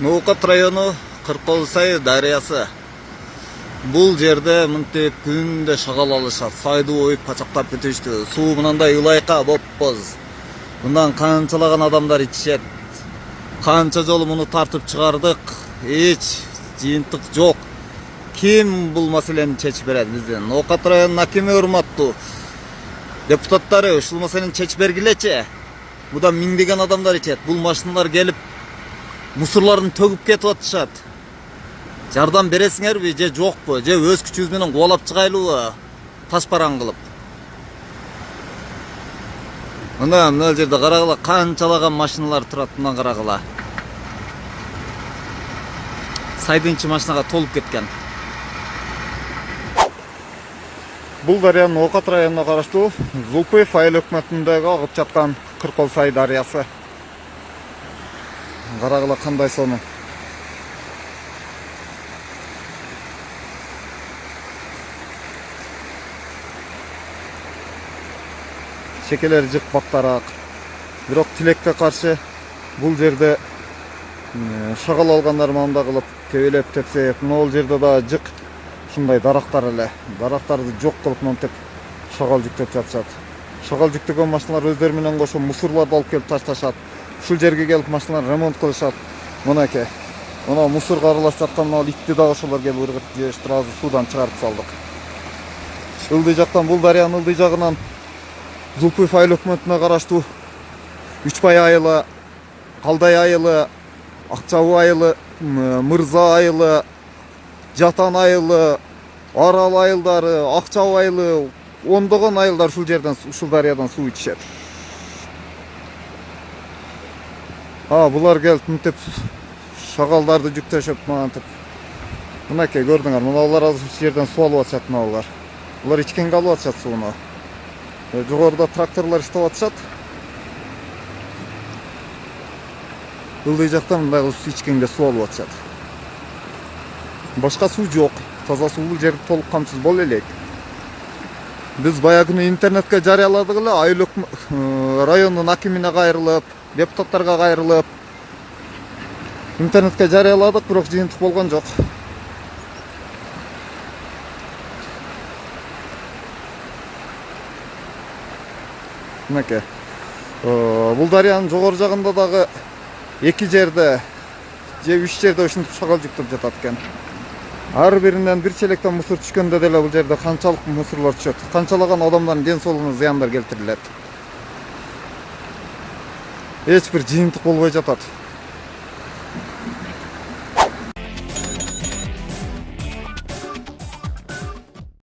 Ноокат району Кырколсай дарыясы. Бул жерде мынтип күндө шагал алышат. Сайды оюп пачактап бүтүштү. Суу мындай ылайка боппоз. Мындан канчалаган адамдар ичишет. Канча жолу муну тартып чыгардык. Эч жыйынтык жок. Ким бул маселени чечип берет бизден? Ноокат районунун акими урматтуу депутаттары ушул маселени чечип бергилечи. Муда миңдеген адамдар ичет. Бул машиналар келип мусорларын төгүп кетип атышат. Жардам бересиңерби же жокпу? Же өз күчүбүз менен кубалап чыгайлыбы? Ташпаран кылып. Мына жерде карагыла, канчалаган машиналар турат, мына карагыла. Сайдынчы машинага толуп кеткен. Бул дарыянын Ноокат районуна караштуу Зулпиев айыл өкмөтүндөгү агып жаткан Кырколсай дарыясы. Карагыла кандай сону. Шекелер жык бактараак. Бирок тилекке каршы бул жерде шагал алгандар мында кылып тебелеп тепсеп, могул жерде да жык ушундай дарактар эле. Дарактарды жок кылып монтип шагал жүктөп жатышат. Шагал жүктөгөн машиналар өздөрү менен кошо мусорларды алып келип ташташат. Ушул жерге келип машиналар ремонт кылышат. Мынакей. Мына мусорго аралашып жаткан мына итти да ошолор келип ыргытып жиберишти, азыр суудан чыгарып салдык. Ылдый жактан бул дарыянын ылдый жагынан Зулпиев айыл өкмөтүнө караштуу Үчбай айылы, Калдай айылы, Акчабы айылы, Мырза айылы, Жатан айылы, Арал айылдары, Акчабы айылы, ондогон айылдар ушул жерден, ушул дарыядан суу ичишет. Булар келип мынтип шагалдарды жүктөшүп мынтип. Мынакей көрдүңөр, мына алар азыр ушул жерден суу алып атышат, мына алар. Булар ичкенге алып атышат сууну. Жогоруда тракторлор иштеп атышат. Ылдый жактан мындай кылып ичкенге суу алып атышат. Башка суу жок. Таза суу бул жерде толук камсыз боло элек. Биз баягы күнү интернетке жарыяладык эле, айыл райондун акимине кайрылып, депутаттарга кайрылып интернетке жарыяладык, бирок жыйынтык болгон жок. Мынакей. Бул дарыянын жогору жагында дагы 2 жерде же 3 жерде ушинтип шагал жүктөп жатат экен. Ар биринен бир челектен мусор түшкөндө деле бул жерде канчалык мусорлор түшөт, канчалаган адамдардын ден соолугуна зыяндар келтирилет. Эч бир жыйынтык болбой жатат.